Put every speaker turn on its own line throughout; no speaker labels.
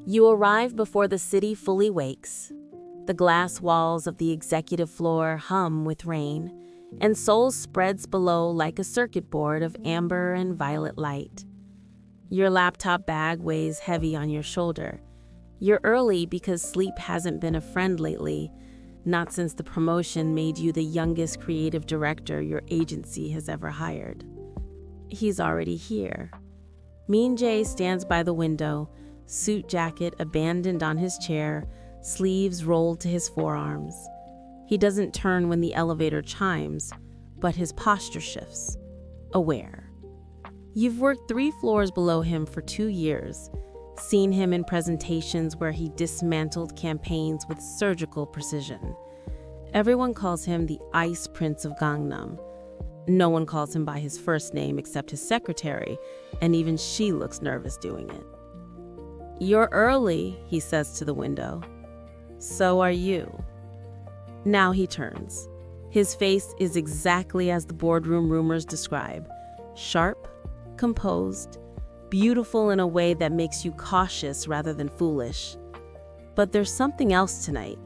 You arrive before the city fully wakes. The glass walls of the executive floor hum with rain, and Seoul spreads below like a circuit board of amber and violet light. Your laptop bag weighs heavy on your shoulder. You're early because sleep hasn't been a friend lately, not since the promotion made you the youngest creative director your agency has ever hired. He's already here. Min Jae stands by the window, suit jacket abandoned on his chair, sleeves rolled to his forearms. He doesn't turn when the elevator chimes, but his posture shifts, aware. You've worked 3 floors below him for 2 years, seen him in presentations where he dismantled campaigns with surgical precision. Everyone calls him the Ice Prince of Gangnam. No one calls him by his first name except his secretary, and even she looks nervous doing it. "You're early," he says to the window. "So are you." Now he turns. His face is exactly as the boardroom rumors describe: sharp, composed, beautiful in a way that makes you cautious rather than foolish. But there's something else tonight.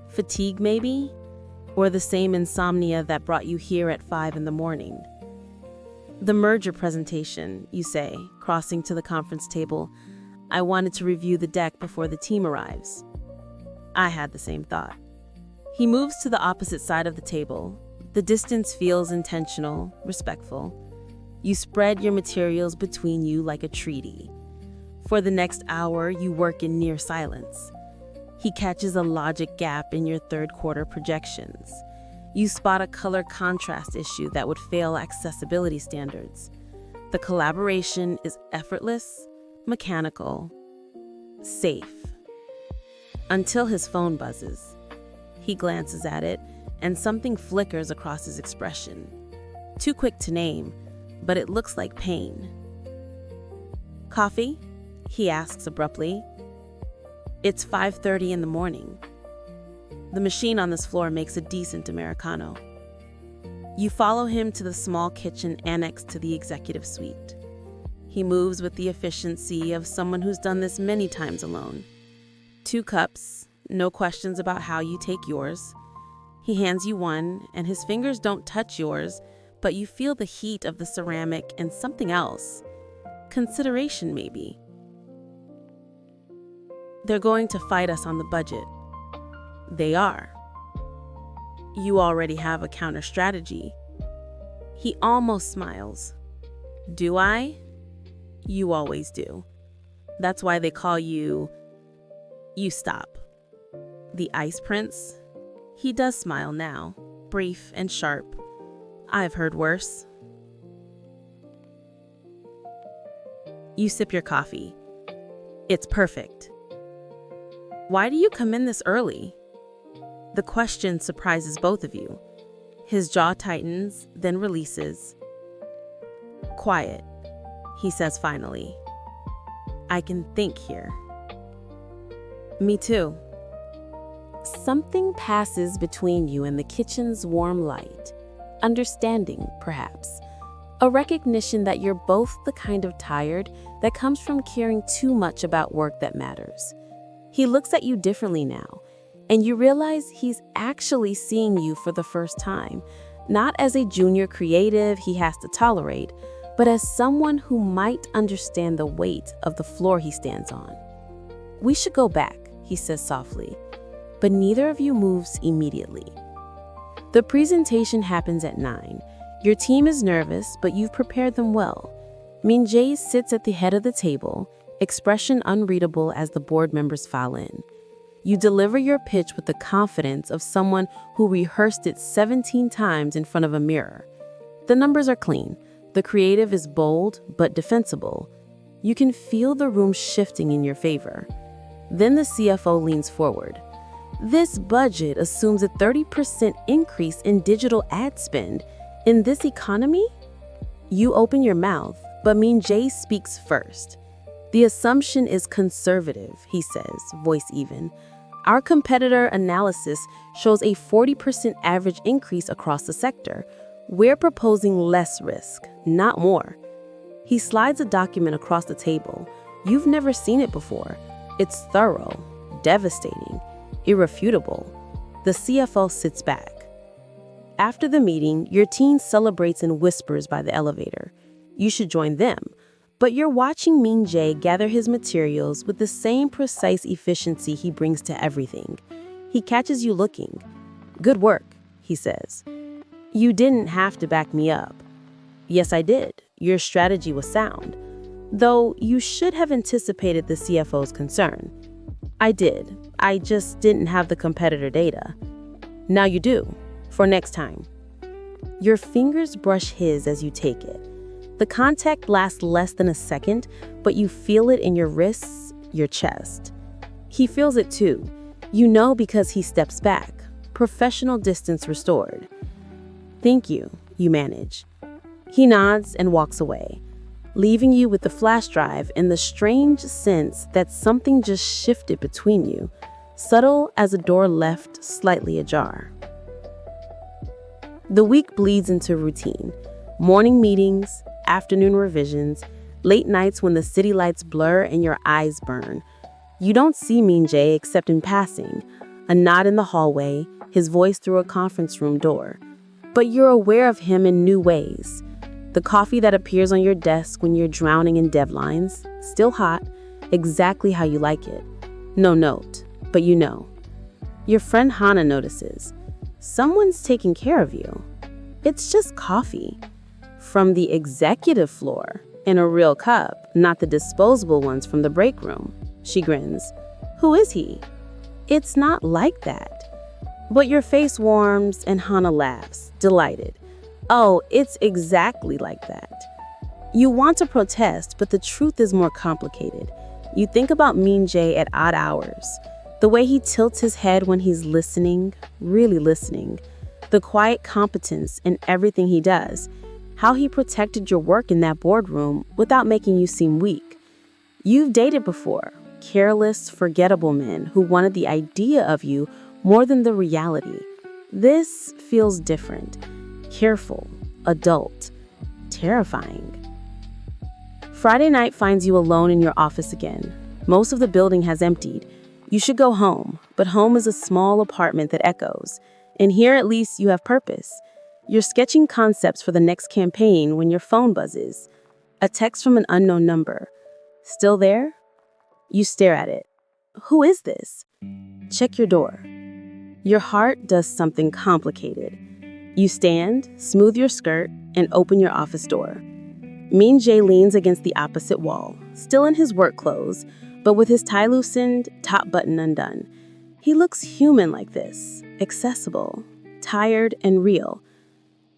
Fatigue, maybe? Or the same insomnia that brought you here at 5 in the morning. "The merger presentation," you say, crossing to the conference table. "I wanted to review the deck before the team arrives." I had the same thought. He moves to the opposite side of the table. The distance feels intentional, respectful. You spread your materials between you like a treaty. For the next hour, you work in near silence. He catches a logic gap in your third quarter projections. You spot a color contrast issue that would fail accessibility standards. The collaboration is effortless, mechanical, safe. Until his phone buzzes. He glances at it, and something flickers across his expression. Too quick to name, but it looks like pain. "Coffee?" he asks abruptly. It's 5:30 in the morning. The machine on this floor makes a decent Americano. You follow him to the small kitchen annexed to the executive suite. He moves with the efficiency of someone who's done this many times alone. 2 cups, no questions about how you take yours. He hands you one, and his fingers don't touch yours, but you feel the heat of the ceramic and something else. Consideration, maybe. "They're going to fight us on the budget." They are. You already have a counter strategy. He almost smiles. "Do I?" "You always do. That's why they call you..." You stop. "The Ice Prince?" He does smile now, brief and sharp. "I've heard worse." You sip your coffee. It's perfect. "Why do you come in this early?" The question surprises both of you. His jaw tightens, then releases. "Quiet," he says finally. "I can think here." "Me too." Something passes between you and the kitchen's warm light. Understanding, perhaps. A recognition that you're both the kind of tired that comes from caring too much about work that matters. He looks at you differently now, and you realize he's actually seeing you for the first time, not as a junior creative he has to tolerate, but as someone who might understand the weight of the floor he stands on. "We should go back," he says softly, but neither of you moves immediately. The presentation happens at 9. Your team is nervous, but you've prepared them well. Min Jae sits at the head of the table, expression unreadable as the board members file in. You deliver your pitch with the confidence of someone who rehearsed it 17 times in front of a mirror. The numbers are clean. The creative is bold but defensible. You can feel the room shifting in your favor. Then the CFO leans forward. "This budget assumes a 30% increase in digital ad spend. In this economy?" You open your mouth, but Min Jae speaks first. "The assumption is conservative," he says, voice even. "Our competitor analysis shows a 40% average increase across the sector. We're proposing less risk, not more." He slides a document across the table. You've never seen it before. It's thorough, devastating, irrefutable. The CFO sits back. After the meeting, your team celebrates and whispers by the elevator. You should join them, but you're watching Mean Jay gather his materials with the same precise efficiency he brings to everything. He catches you looking. "Good work," he says. "You didn't have to back me up." "Yes, I did. Your strategy was sound. Though you should have anticipated the CFO's concern." "I did. I just didn't have the competitor data." "Now you do. For next time." Your fingers brush his as you take it. The contact lasts less than a second, but you feel it in your wrists, your chest. He feels it too. You know because he steps back. Professional distance restored. "Thank you," you manage. He nods and walks away, leaving you with the flash drive and the strange sense that something just shifted between you, subtle as a door left slightly ajar. The week bleeds into routine. Morning meetings, afternoon revisions, late nights when the city lights blur and your eyes burn. You don't see Mean Jay except in passing, a nod in the hallway, his voice through a conference room door. But you're aware of him in new ways. The coffee that appears on your desk when you're drowning in deadlines, still hot, exactly how you like it. No note, but you know. Your friend Hana notices. Someone's taking care of you. It's just coffee. From the executive floor, in a real cup, not the disposable ones from the break room. She grins. "Who is he?" "It's not like that." But your face warms and Hana laughs, delighted. "Oh, it's exactly like that." You want to protest, but the truth is more complicated. You think about Mean Jay at odd hours. The way he tilts his head when he's listening, really listening. The quiet competence in everything he does. How he protected your work in that boardroom without making you seem weak. You've dated before. Careless, forgettable men who wanted the idea of you more than the reality. This feels different. Careful, adult, terrifying. Friday night finds you alone in your office again. Most of the building has emptied. You should go home, but home is a small apartment that echoes. And here at least you have purpose. You're sketching concepts for the next campaign when your phone buzzes. A text from an unknown number. Still there? You stare at it. Who is this? Check your door. Your heart does something complicated. You stand, smooth your skirt, and open your office door. Mean Jay leans against the opposite wall, still in his work clothes, but with his tie loosened, top button undone. He looks human like this, accessible, tired, and real.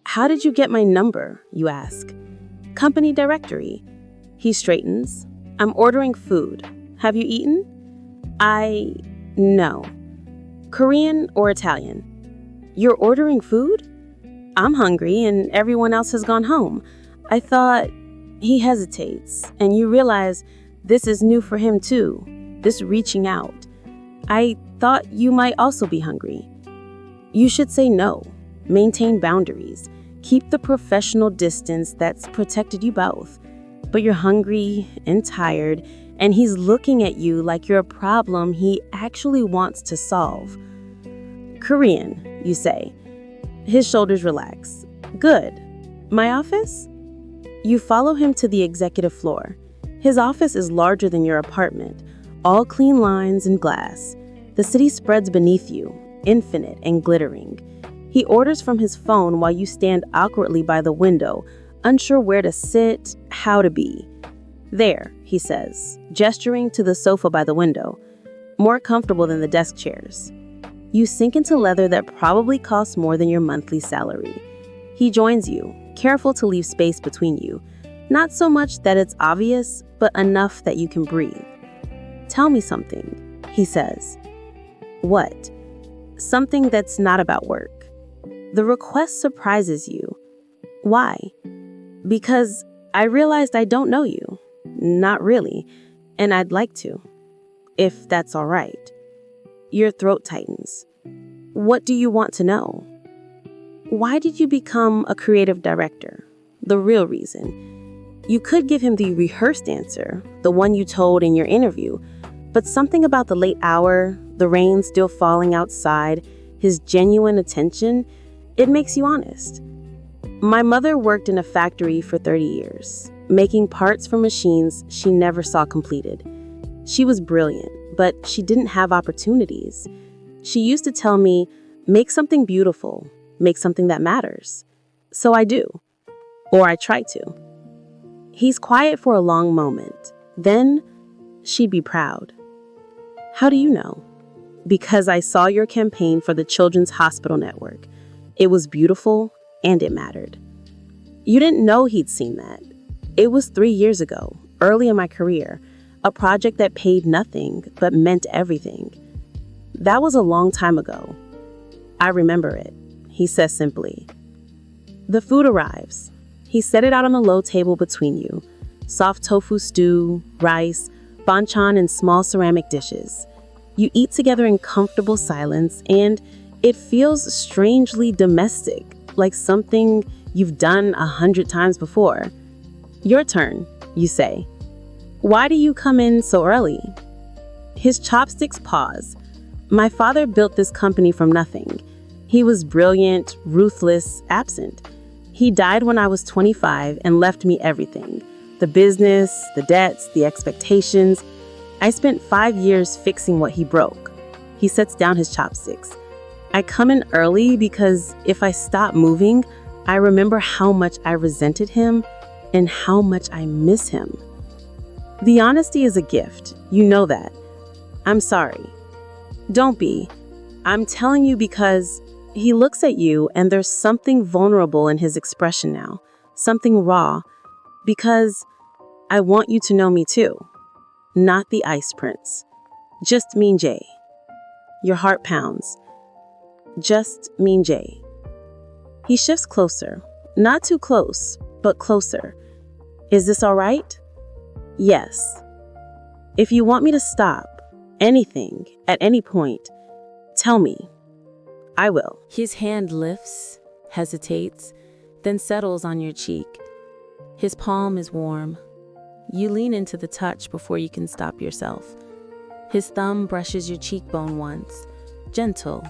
"How did you get my number?" you ask. "Company directory." He straightens. "I'm ordering food. Have you eaten?" No. "Korean or Italian?" "You're ordering food?" "I'm hungry and everyone else has gone home. I thought..." He hesitates, and you realize this is new for him too, this reaching out. "I thought you might also be hungry." You should say no. Maintain boundaries. Keep the professional distance that's protected you both. But you're hungry and tired, and he's looking at you like you're a problem he actually wants to solve. "Korean," you say. His shoulders relax. "Good. My office?" You follow him to the executive floor. His office is larger than your apartment, all clean lines and glass. The city spreads beneath you, infinite and glittering. He orders from his phone while you stand awkwardly by the window, unsure where to sit, how to be. "There," he says, gesturing to the sofa by the window, more comfortable than the desk chairs. You sink into leather that probably costs more than your monthly salary. He joins you, careful to leave space between you. Not so much that it's obvious, but enough that you can breathe. "Tell me something," he says. "What?" "Something that's not about work." The request surprises you. "Why?" "Because I realized I don't know you. Not really, and I'd like to. If that's all right." Your throat tightens. "What do you want to know?" "Why did you become a creative director?" The real reason. You could give him the rehearsed answer, the one you told in your interview, But something about the late hour, the rain still falling outside, his genuine attention, it makes you honest. My mother worked in a factory for 30 years, making parts for machines she never saw completed. She was brilliant, but she didn't have opportunities. She used to tell me, make something beautiful, make something that matters. So I do, or I try to. He's quiet for a long moment. Then she'd be proud. How do you know? Because I saw your campaign for the Children's Hospital Network. It was beautiful and it mattered. You didn't know he'd seen that. It was 3 years ago, early in my career, a project that paid nothing but meant everything. That was a long time ago. I remember it, he says simply. The food arrives. He set it out on the low table between you. Soft tofu stew, rice, banchan in small ceramic dishes. You eat together in comfortable silence, and it feels strangely domestic, like something you've done 100 times before. Your turn, you say. Why do you come in so early? His chopsticks pause. My father built this company from nothing. He was brilliant, ruthless, absent. He died when I was 25 and left me everything. The business, the debts, the expectations. I spent 5 years fixing what he broke. He sets down his chopsticks. I come in early because if I stop moving, I remember how much I resented him and how much I miss him. The honesty is a gift. You know that. I'm sorry. Don't be. I'm telling you because he looks at you and there's something vulnerable in his expression now. Something raw. Because I want you to know me too. Not the Ice Prince. Just Mean Jay. Your heart pounds. Just Mean Jay. He shifts closer. Not too close, but closer. Is this all right? Yes. If you want me to stop anything at any point, tell me. I will. His hand lifts, hesitates, then settles on your cheek. His palm is warm. You lean into the touch before you can stop yourself. His thumb brushes your cheekbone once, gentle,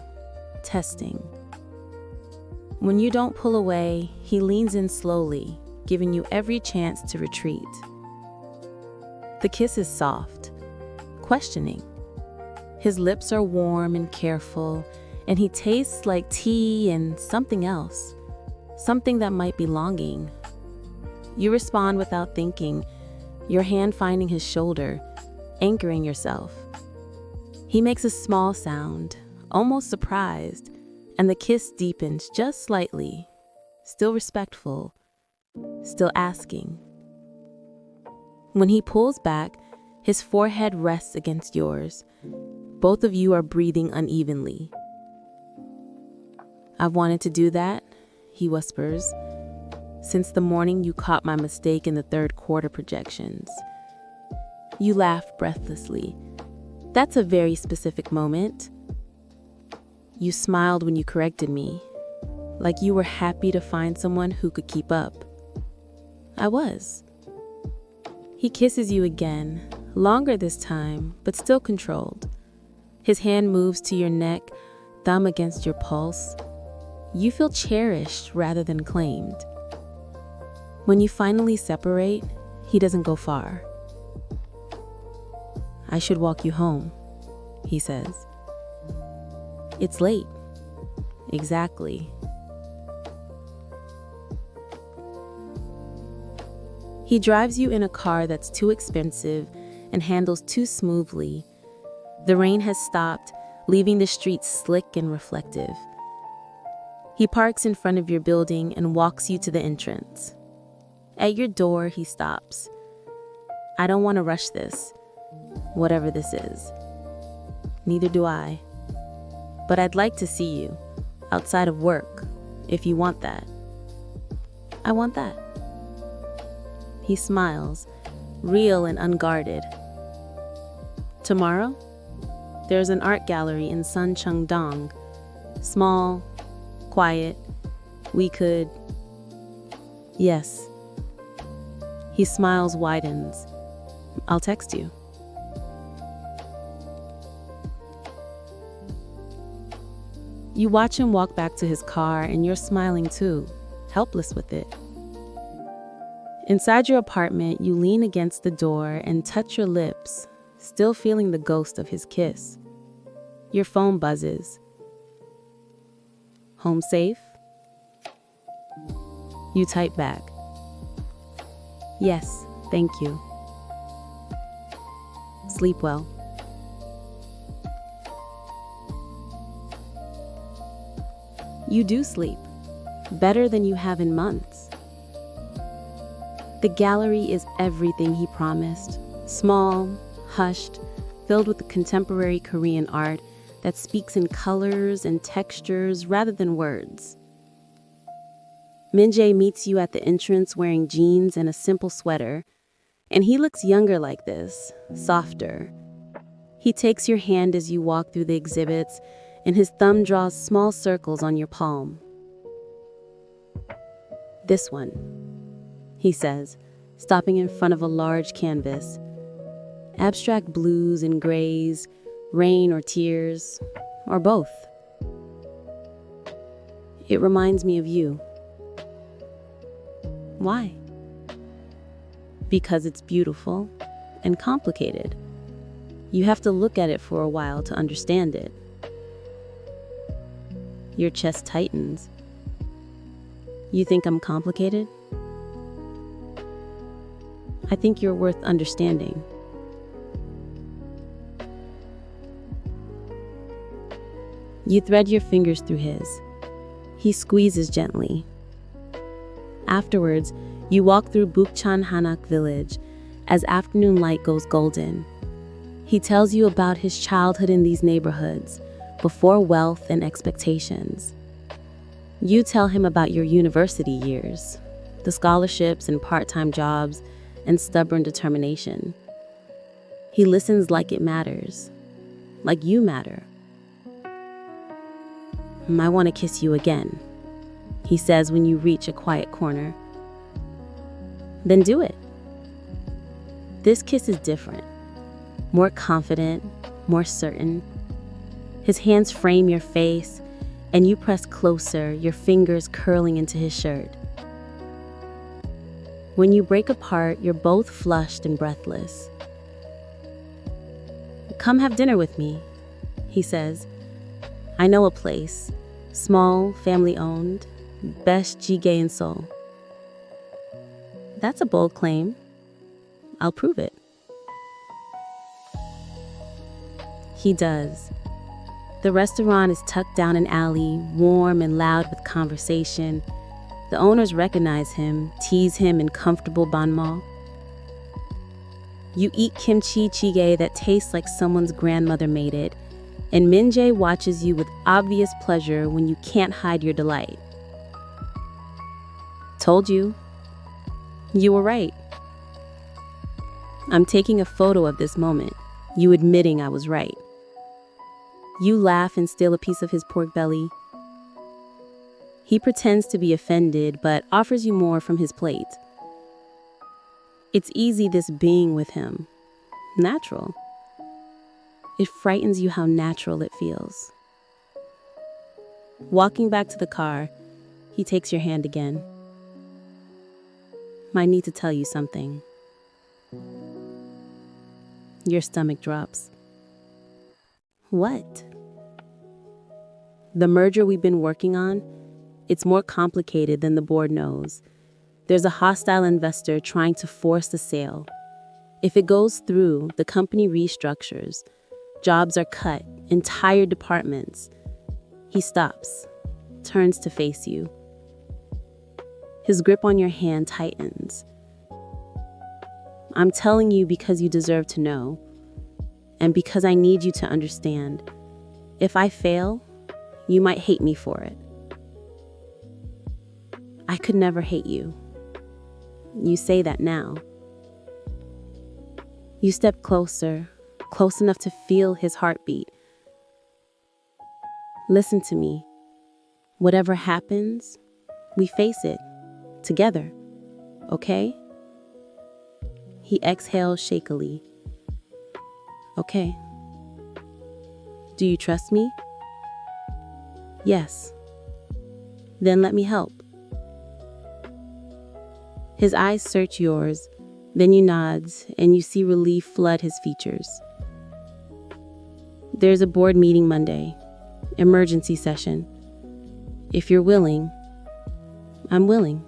testing. When you don't pull away, he leans in slowly, giving you every chance to retreat. The kiss is soft, questioning. His lips are warm and careful, and he tastes like tea and something else, something that might be longing. You respond without thinking, your hand finding his shoulder, anchoring yourself. He makes a small sound, almost surprised, and the kiss deepens just slightly, still respectful, still asking. When he pulls back, his forehead rests against yours. Both of you are breathing unevenly. I've wanted to do that, he whispers, since the morning you caught my mistake in the third quarter projections. You laugh breathlessly. That's a very specific moment. You smiled when you corrected me, like you were happy to find someone who could keep up. I was. He kisses you again, longer this time, but still controlled. His hand moves to your neck, thumb against your pulse. You feel cherished rather than claimed. When you finally separate, he doesn't go far. I should walk you home, he says. It's late. Exactly. He drives you in a car that's too expensive and handles too smoothly. The rain has stopped, leaving the streets slick and reflective. He parks in front of your building and walks you to the entrance. At your door, he stops. I don't want to rush this, whatever this is. Neither do I. But I'd like to see you, outside of work, if you want that. I want that. He smiles, real and unguarded. Tomorrow, there's an art gallery in Sancheongdong. Small, quiet. We could... Yes. His smiles widens. I'll text you. You watch him walk back to his car and you're smiling too, helpless with it. Inside your apartment, you lean against the door and touch your lips, still feeling the ghost of his kiss. Your phone buzzes. Home safe? You type back. Yes, thank you. Sleep well. You do sleep, better than you have in months. The gallery is everything he promised. Small, hushed, filled with the contemporary Korean art that speaks in colors and textures rather than words. Min-jae meets you at the entrance wearing jeans and a simple sweater, and he looks younger like this, softer. He takes your hand as you walk through the exhibits, and his thumb draws small circles on your palm. This one, he says, stopping in front of a large canvas. Abstract blues and grays, rain or tears, or both. It reminds me of you. Why? Because it's beautiful and complicated. You have to look at it for a while to understand it. Your chest tightens. You think I'm complicated? I think you're worth understanding. You thread your fingers through his. He squeezes gently. Afterwards, you walk through Bukchan Hanak village as afternoon light goes golden. He tells you about his childhood in these neighborhoods, before wealth and expectations. You tell him about your university years, the scholarships and part-time jobs, and stubborn determination. He listens like it matters, like you matter. I want to kiss you again, he says when you reach a quiet corner. Then do it. This kiss is different, more confident, more certain. His hands frame your face, and you press closer, your fingers curling into his shirt. When you break apart, you're both flushed and breathless. Come have dinner with me, he says. I know a place, small, family-owned, best jjigae in Seoul. That's a bold claim. I'll prove it. He does. The restaurant is tucked down an alley, warm and loud with conversation. The owners recognize him, tease him in comfortable banmo. You eat kimchi jjigae that tastes like someone's grandmother made it, and Min-jae watches you with obvious pleasure when you can't hide your delight. Told you. You were right. I'm taking a photo of this moment, you admitting I was right. You laugh and steal a piece of his pork belly. He pretends to be offended, but offers you more from his plate. It's easy this being with him. Natural. It frightens you how natural it feels. Walking back to the car, he takes your hand again. I need to tell you something. Your stomach drops. What? The merger we've been working on, it's more complicated than the board knows. There's a hostile investor trying to force the sale. If it goes through, the company restructures. Jobs are cut, entire departments. He stops, turns to face you. His grip on your hand tightens. I'm telling you because you deserve to know, and because I need you to understand. If I fail, you might hate me for it. I could never hate you. You say that now. You step closer, close enough to feel his heartbeat. Listen to me. Whatever happens, we face it together, okay? He exhales shakily. Okay. Do you trust me? Yes. Then let me help. His eyes search yours, then you nod, and you see relief flood his features. There's a board meeting Monday, emergency session. If you're willing, I'm willing.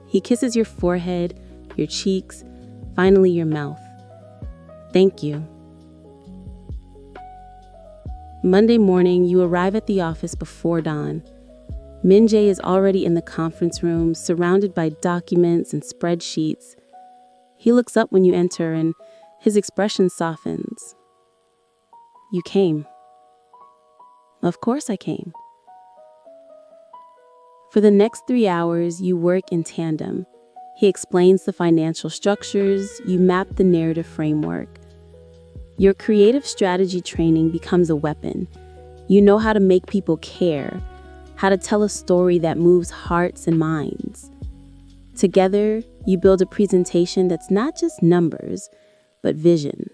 He kisses your forehead, your cheeks, finally your mouth. Thank you. Monday morning, you arrive at the office before dawn. Min-jae is already in the conference room, surrounded by documents and spreadsheets. He looks up when you enter, and his expression softens. You came. Of course I came. For the next 3 hours, you work in tandem. He explains the financial structures, you map the narrative framework. Your creative strategy training becomes a weapon. You know how to make people care, how to tell a story that moves hearts and minds. Together, you build a presentation that's not just numbers, but vision.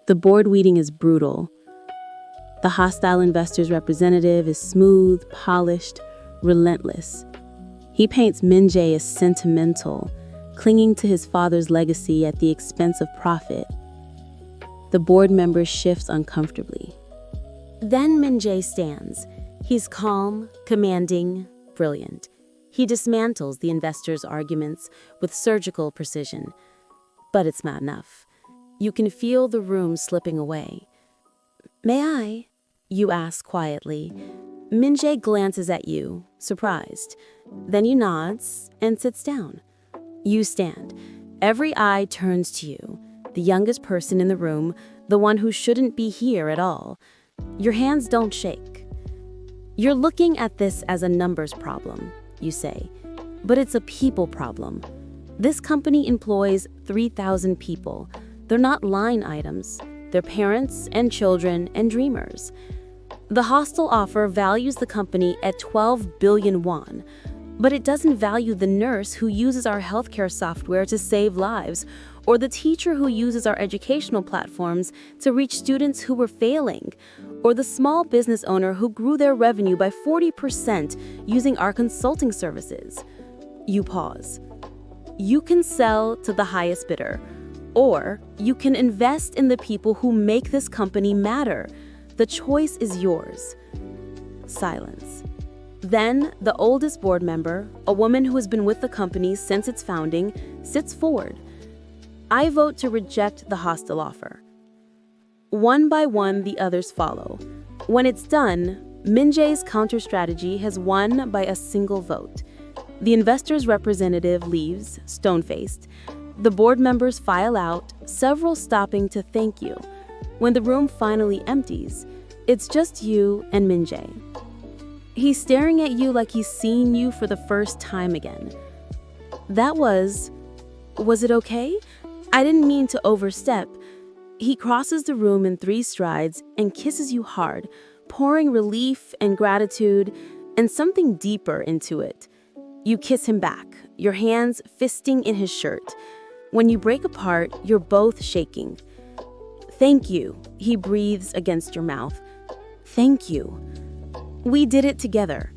The board meeting is brutal. The hostile investor's representative is smooth, polished, relentless. He paints Min-jae as sentimental, clinging to his father's legacy at the expense of profit. The board member shifts uncomfortably. Then Min-jae stands. He's calm, commanding, brilliant. He dismantles the investor's arguments with surgical precision. But it's not enough. You can feel the room slipping away. May I? You ask quietly. Min-jae glances at you, surprised. Then he nods and sits down. You stand. Every eye turns to you, the youngest person in the room, the one who shouldn't be here at all. Your hands don't shake. You're looking at this as a numbers problem, you say, but it's a people problem. This company employs 3,000 people. They're not line items. They're parents and children and dreamers. The hostile offer values the company at 12 billion won, but it doesn't value the nurse who uses our healthcare software to save lives, or the teacher who uses our educational platforms to reach students who were failing, or the small business owner who grew their revenue by 40% using our consulting services. You pause. You can sell to the highest bidder, or you can invest in the people who make this company matter. The choice is yours. Silence. Then, the oldest board member, a woman who has been with the company since its founding, sits forward. I vote to reject the hostile offer. One by one, the others follow. When it's done, Min-jae's counter-strategy has won by a single vote. The investor's representative leaves, stone-faced. The board members file out, several stopping to thank you. When the room finally empties, it's just you and Min-jae. He's staring at you like he's seen you for the first time again. Was it okay? I didn't mean to overstep. He crosses the room in 3 strides and kisses you hard, pouring relief and gratitude and something deeper into it. You kiss him back, your hands fisting in his shirt. When you break apart, you're both shaking. Thank you, he breathes against your mouth. Thank you. We did it together.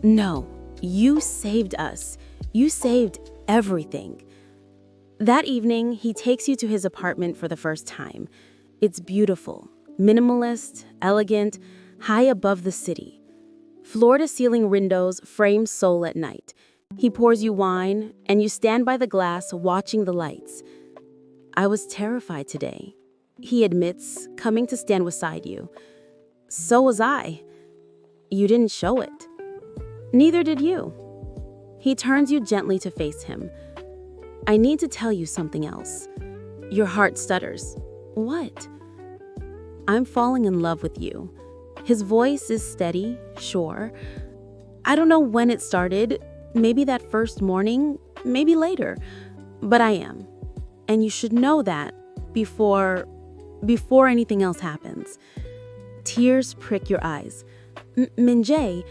No, you saved us. You saved everything. That evening, he takes you to his apartment for the first time. It's beautiful, minimalist, elegant, high above the city. Floor-to-ceiling windows frame Seoul at night. He pours you wine, and you stand by the glass watching the lights. I was terrified today, he admits, coming to stand beside you. So was I. You didn't show it. Neither did you. He turns you gently to face him. I need to tell you something else. Your heart stutters. What? I'm falling in love with you. His voice is steady, sure. I don't know when it started, maybe that first morning, maybe later, but I am. And you should know that before anything else happens. Tears prick your eyes. Min-jae,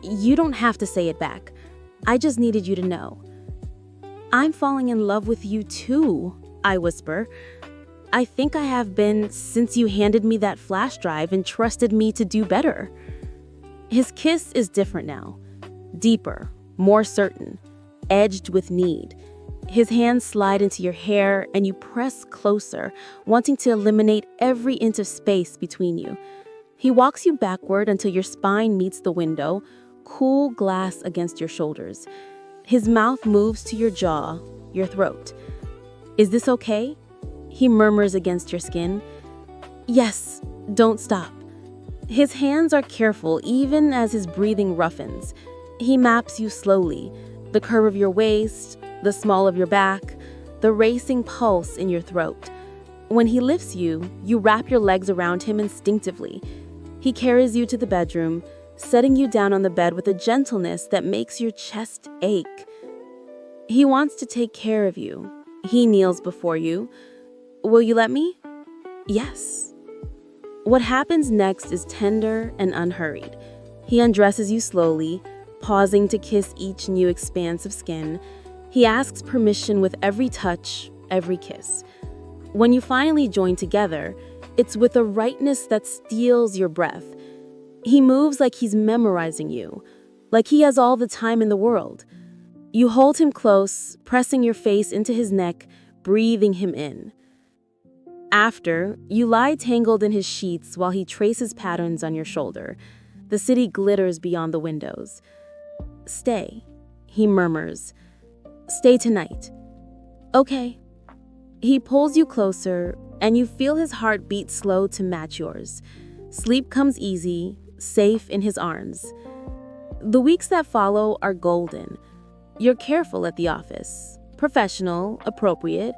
you don't have to say it back. I just needed you to know. I'm falling in love with you too, I whisper. I think I have been since you handed me that flash drive and trusted me to do better." His kiss is different now. Deeper, more certain, edged with need. His hands slide into your hair and you press closer, wanting to eliminate every inch of space between you. He walks you backward until your spine meets the window, cool glass against your shoulders. His mouth moves to your jaw, your throat. "Is this okay?" He murmurs against your skin. "Yes, don't stop." His hands are careful even as his breathing roughens. He maps you slowly, the curve of your waist, the small of your back, the racing pulse in your throat. When he lifts you, you wrap your legs around him instinctively. He carries you to the bedroom, setting you down on the bed with a gentleness that makes your chest ache. He wants to take care of you. He kneels before you. "Will you let me?" "Yes." What happens next is tender and unhurried. He undresses you slowly, pausing to kiss each new expanse of skin. He asks permission with every touch, every kiss. When you finally join together, it's with a rightness that steals your breath. He moves like he's memorizing you, like he has all the time in the world. You hold him close, pressing your face into his neck, breathing him in. After, you lie tangled in his sheets while he traces patterns on your shoulder. The city glitters beyond the windows. "Stay," he murmurs. "Stay tonight." "Okay." He pulls you closer, and you feel his heart beat slow to match yours. Sleep comes easy, safe in his arms. The weeks that follow are golden. You're careful at the office, professional, appropriate,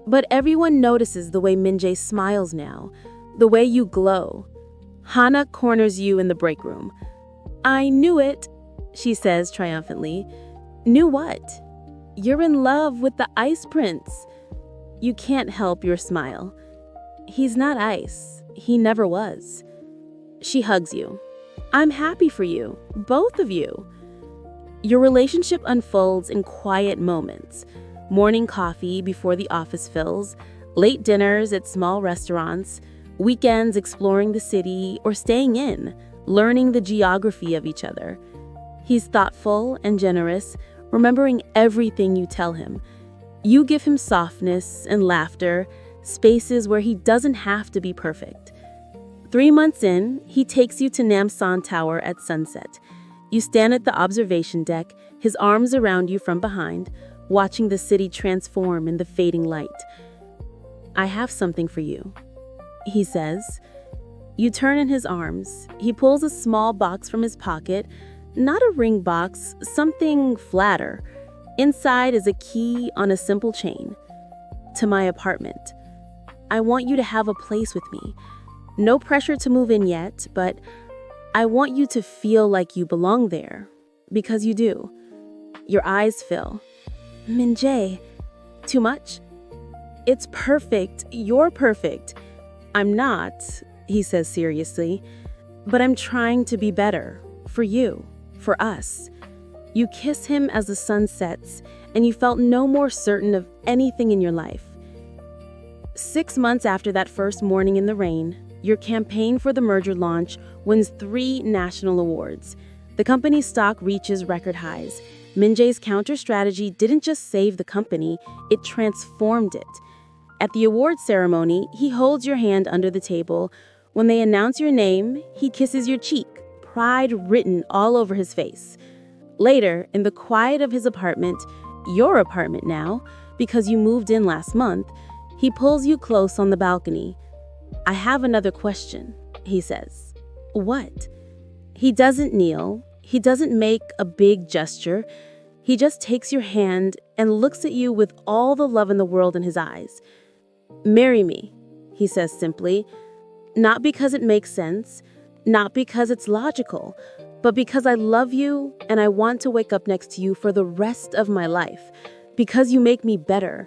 but everyone notices the way Min-jae smiles now, the way you glow. Hana corners you in the break room. "I knew it," she says triumphantly. "Knew what?" "You're in love with the Ice Prince." You can't help your smile. "He's not ice. He never was." She hugs you. "I'm happy for you, both of you." Your relationship unfolds in quiet moments. Morning coffee before the office fills, late dinners at small restaurants, weekends exploring the city or staying in, learning the geography of each other. He's thoughtful and generous, remembering everything you tell him. You give him softness and laughter, spaces where he doesn't have to be perfect. 3 months in, he takes you to Namsan Tower at sunset. You stand at the observation deck, his arms around you from behind, watching the city transform in the fading light. "I have something for you," he says. You turn in his arms. He pulls a small box from his pocket, not a ring box, something flatter. Inside is a key on a simple chain. "To my apartment. I want you to have a place with me. No pressure to move in yet, but I want you to feel like you belong there, because you do." Your eyes fill. "Min-jae, too much?" "It's perfect. You're perfect." "I'm not," he says seriously, "but I'm trying to be better. For you. For us." You kiss him as the sun sets, and you felt no more certain of anything in your life. 6 months after that first morning in the rain, your campaign for the merger launch wins 3 national awards. The company's stock reaches record highs. Min-jae's counter strategy didn't just save the company, it transformed it. At the award ceremony, he holds your hand under the table. When they announce your name, he kisses your cheek, pride written all over his face. Later, in the quiet of his apartment, your apartment now, because you moved in last month, he pulls you close on the balcony. "I have another question," he says. "What?" He doesn't kneel. He doesn't make a big gesture. He just takes your hand and looks at you with all the love in the world in his eyes. "Marry me," he says simply, not because it makes sense, not because it's logical, but because I love you and I want to wake up next to you for the rest of my life, because you make me better,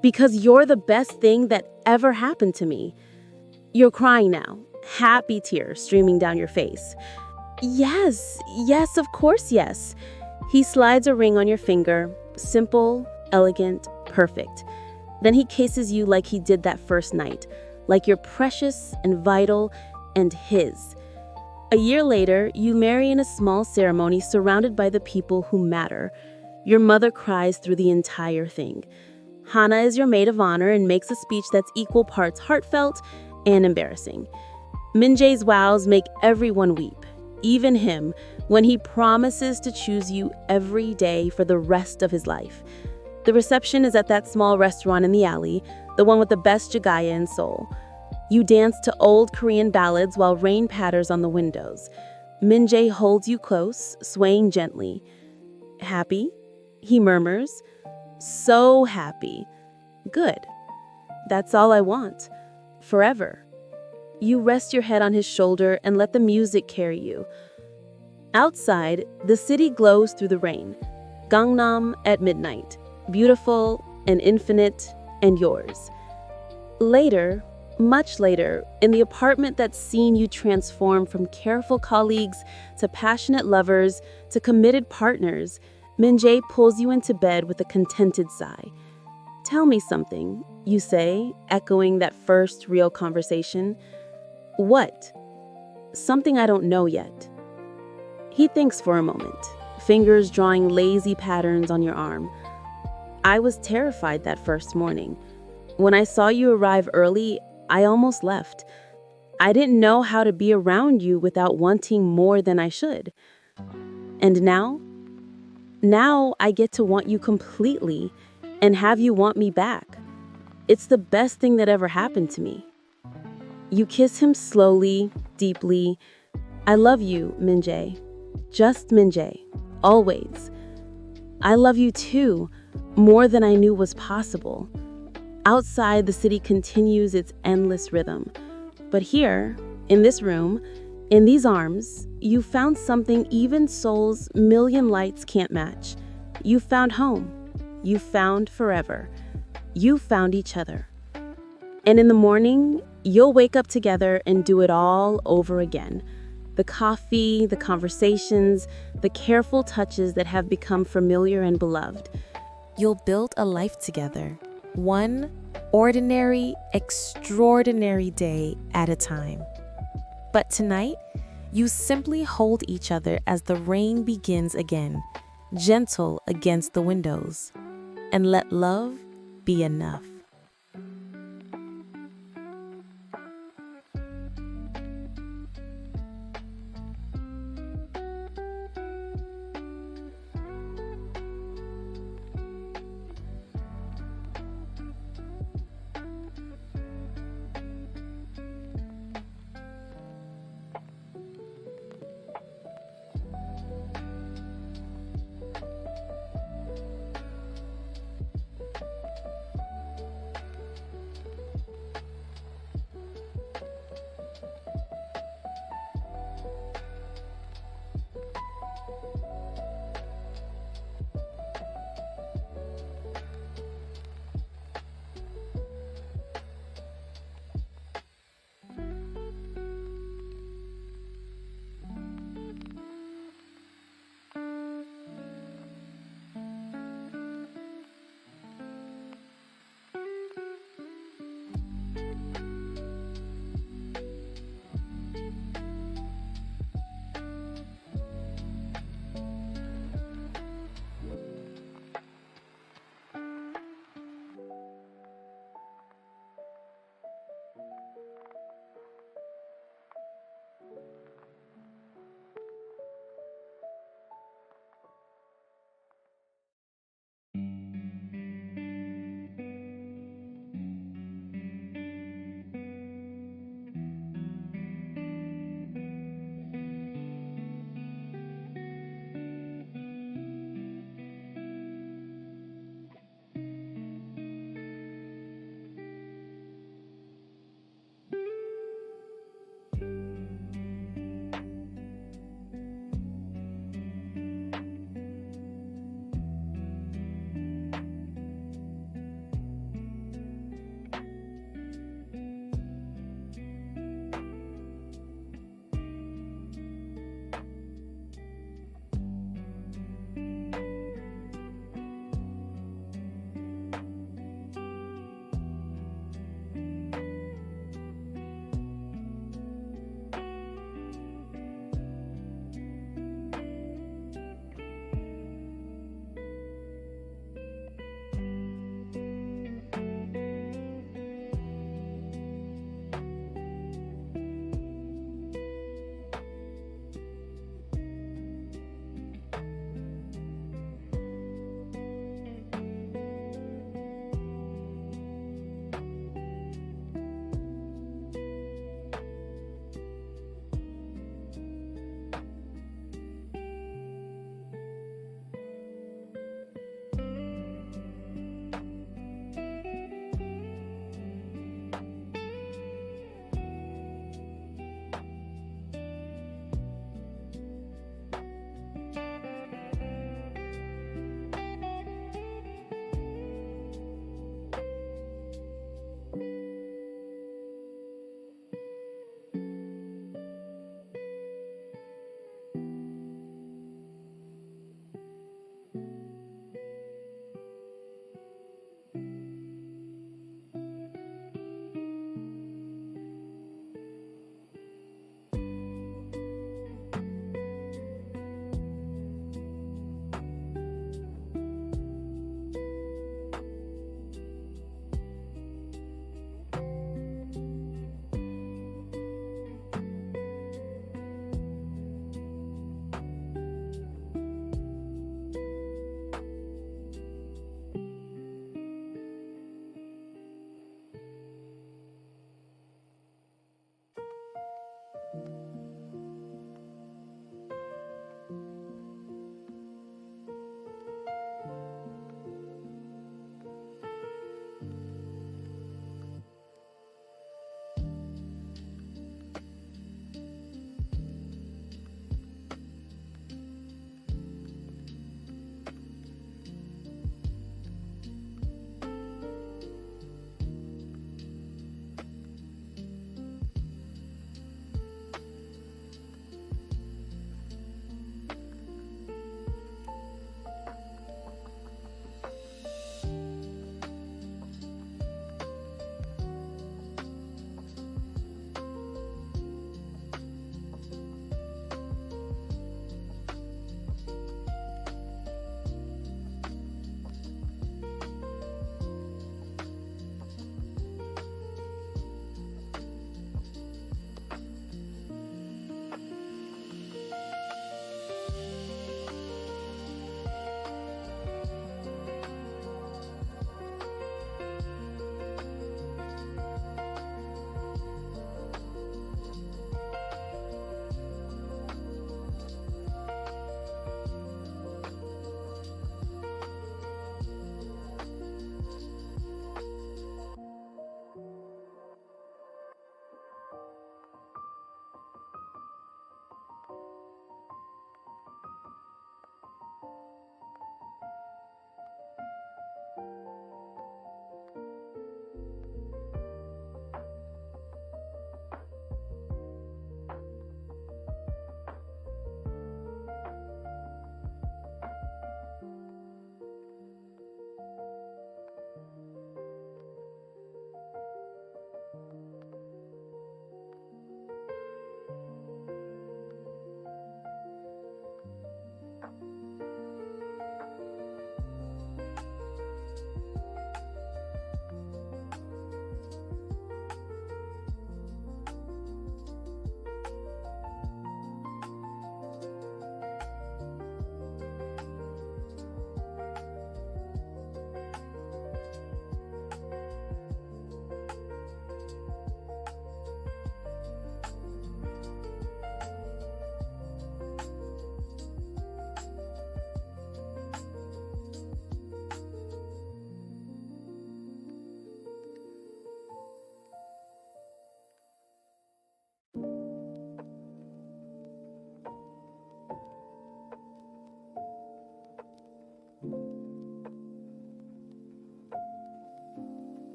because you're the best thing that ever happened to me. You're crying now, happy tears streaming down your face. Yes, of course, yes. He slides a ring on your finger, simple, elegant, perfect. Then he kisses you like he did that first night, like you're precious and vital and his. A year later, you marry in a small ceremony surrounded by the people who matter. Your mother cries through the entire thing. Hana is your maid of honor and makes a speech that's equal parts heartfelt and embarrassing. Min-jae's vows make everyone weep, even him, when he promises to choose you every day for the rest of his life. The reception is at that small restaurant in the alley, the one with the best jagaya in Seoul. You dance to old Korean ballads while rain patters on the windows. Min-jae holds you close, swaying gently. Happy? He murmurs. So happy. Good. That's all I want. Forever. You rest your head on his shoulder and let the music carry you. Outside, the city glows through the rain. Gangnam at midnight. Beautiful and infinite and yours. Later, much later, in the apartment that's seen you transform from careful colleagues to passionate lovers to committed partners, Min-jae pulls you into bed with a contented sigh. Tell me something, you say, echoing that first real conversation. What? Something I don't know yet. He thinks for a moment, fingers drawing lazy patterns on your arm. I was terrified that first morning. When I saw you arrive early, I almost left. I didn't know how to be around you without wanting more than I should. And now? Now I get to want you completely and have you want me back. It's the best thing that ever happened to me. You kiss him slowly, deeply. I love you, Min-jae. Just Min-jae. Always. I love you too, more than I knew was possible. Outside, the city continues its endless rhythm. But here, in this room, in these arms, you found something even Seoul's million lights can't match. You found home. You found forever. You found each other. And in the morning, you'll wake up together and do it all over again. The coffee, the conversations, the careful touches that have become familiar and beloved. You'll build a life together, one ordinary, extraordinary day at a time. But tonight, you simply hold each other as the rain begins again, gentle against the windows, and let love be enough.